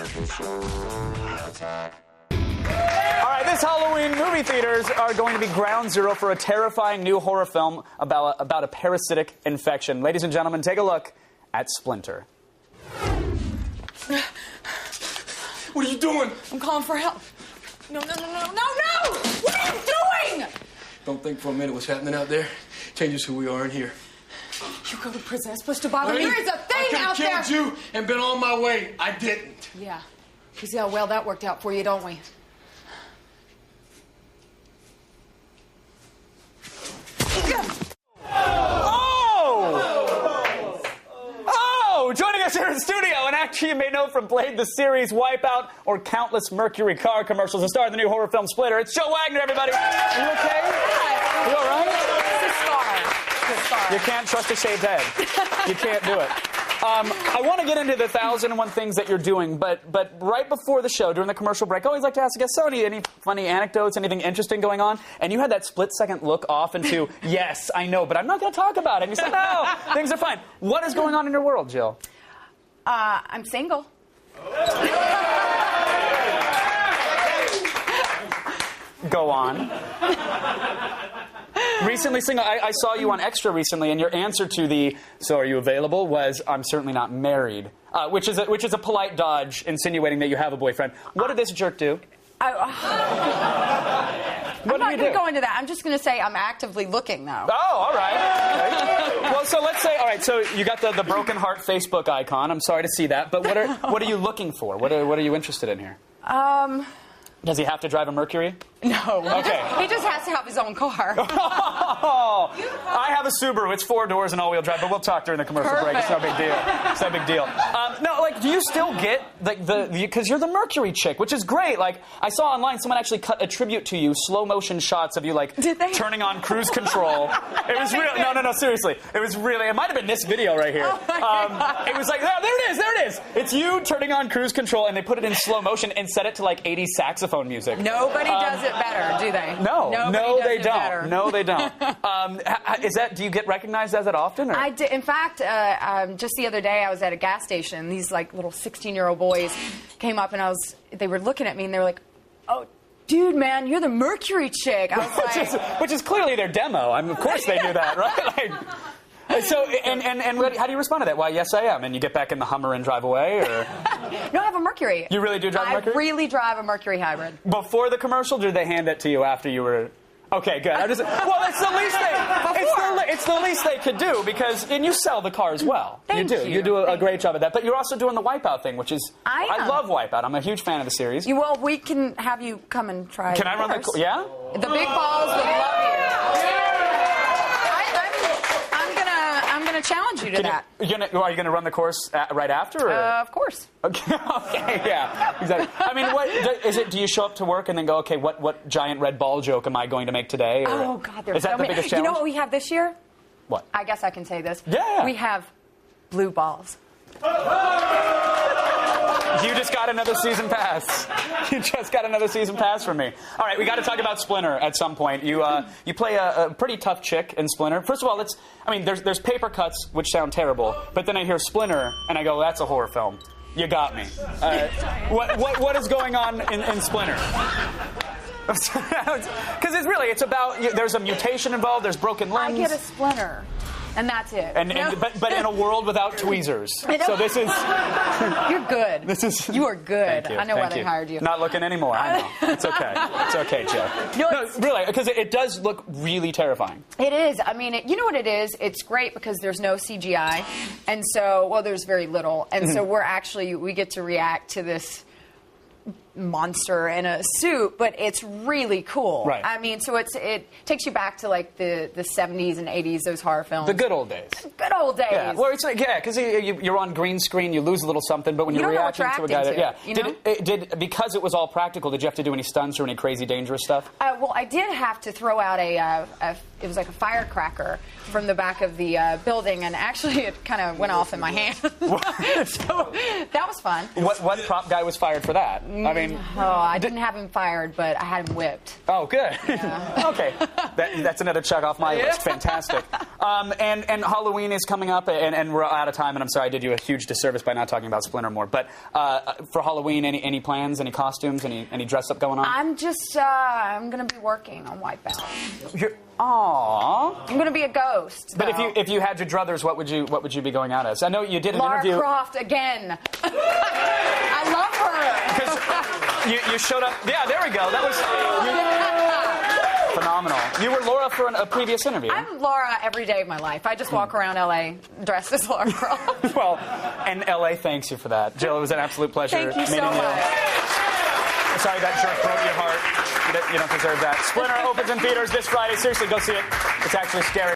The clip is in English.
All right, this Halloween, movie theaters are going to be ground zero for a terrifying new horror film about a parasitic infection. Ladies and gentlemen, take a look at Splinter. What are you doing? I'm calling for help. No! What are you doing? Don't think for a minute what's happening out there changes who we are in here. You go to prison. That's supposed to bother me. There is a thing out there. I could have killed you and been on my way. I didn't. Yeah. You see how well that worked out for you, don't we? Joining us here in the studio, an actor you may know from Blade the series, Wipeout, or countless Mercury car commercials, the star of the new horror film Splinter. It's JiLL Wagner, everybody. Are you okay? You all right? It's a star. You can't trust a shaved head. You can't do it. I want to get into the 1,001 things that you're doing, but right before the show, during the commercial break, I always like to ask a guest, so any funny anecdotes, anything interesting going on? And you had that split-second look off into, yes, I know, but I'm not going to talk about it. And you said, no, things are fine. What is going on in your world, Jill? I'm single. Go on. Recently single. I saw you on Extra recently, and your answer to the "so are you available" was "I'm certainly not married," which is a polite dodge insinuating that you have a boyfriend. What did this jerk do? I'm not going to go into that. I'm just going to say I'm actively looking, though. Oh, all right. Well, so let's say, all right, so you got the broken heart Facebook icon. I'm sorry to see that, but what are you looking for? What are you interested in here? Does he have to drive a Mercury? No. Okay. He just has to have his own car. Oh, I have a Subaru. It's 4 doors and all-wheel drive, but we'll talk during the commercial break. It's no big deal. It's no big deal. No, like, do you still get like because you're the Mercury chick, which is great. Like, I saw online someone actually cut a tribute to you, slow motion shots of you like turning on cruise control. It was real. No, seriously. It was really. It might have been this video right here. It was like, oh, there it is. It's you turning on cruise control, and they put it in slow motion and set it to like 80s saxophone music. Nobody does it better, do they? No, they don't. Better. No, they don't. Do you get recognized as it often? Or? I did. In fact, just the other day, I was at a gas station. These like little 16-year-old boys came up, and they were looking at me, and they were like, "Oh, dude, man, you're the Mercury chick." I was like, which is clearly their demo. I mean, of course they knew that, right? So, how do you respond to that? Why, yes, I am. And you get back in the Hummer and drive away, or? No, I have a Mercury. You really do drive a Mercury? I really drive a Mercury hybrid. Before the commercial, did they hand it to you after you were? Okay, good. Well, it's the least it's the least they could do and you sell the car as well. Thank you. You do a great job at that. But you're also doing the Wipeout thing, which is I love Wipeout. I'm a huge fan of the series. Well, we can have you come and try. Can I run the? Yeah. The big balls would love you. I'm gonna challenge you to that. Are you gonna run the course right after? Or? Of course. Okay, yeah, exactly. I mean, what is it? Do you show up to work and then go, okay, what giant red ball joke am I going to make today? Or, oh God, there's is that so the biggest challenge? You know what we have this year? What? I guess I can say this. Yeah. We have blue balls. You just got another season pass. You just got another season pass from me. All right, we got to talk about Splinter at some point. You play a pretty tough chick in Splinter. First of all, there's Paper Cuts, which sound terrible, but then I hear Splinter, and I go, that's a horror film. You got me. What is going on in Splinter? Because it's about there's a mutation involved. There's broken limbs. I get a splinter. And that's it. But in a world without tweezers. So this is... You're good. You are good. Thank you. I know why they hired you. Not looking anymore. I know. It's okay. It's okay, Jill. No, really, because it does look really terrifying. It is. I mean, you know what it is? It's great because there's no CGI. And so, there's very little. And so we get to react to this monster in a suit, but it's really cool. Right. I mean, so it takes you back to like the 70s and 80s, those horror films. The good old days. Good old days. Yeah. Well, it's like, because you're on green screen, you lose a little something, but when you're reacting to a guy because it was all practical, did you have to do any stunts or any crazy dangerous stuff? Well, I did have to throw out a it was like a firecracker from the back of the building, and actually it kind of went off in my hand. So that was fun. What prop guy was fired for that? I mean, I didn't have him fired, but I had him whipped. Oh, good. Yeah. Okay, that's another check off my list. Fantastic. And Halloween is coming up, and we're out of time. And I'm sorry I did you a huge disservice by not talking about Splinter more. But for Halloween, any plans, any costumes, any dress up going on? I'm just I'm gonna be working on Wipeout. Aww. I'm gonna be a ghost. But though. if you had your druthers, what would you be going out as? I know you did an interview. Lara Croft again. I love her. Because you showed up. Yeah, there we go. That was phenomenal. You were Laura for a previous interview. I'm Laura every day of my life. I just walk around LA dressed as Lara Croft. Well, and LA thanks you for that. Jill, it was an absolute pleasure Thank you meeting so much. I'm sorry that jerk broke your heart. You don't deserve that. Splinter opens in theaters this Friday. Seriously, go see it. It's actually scary.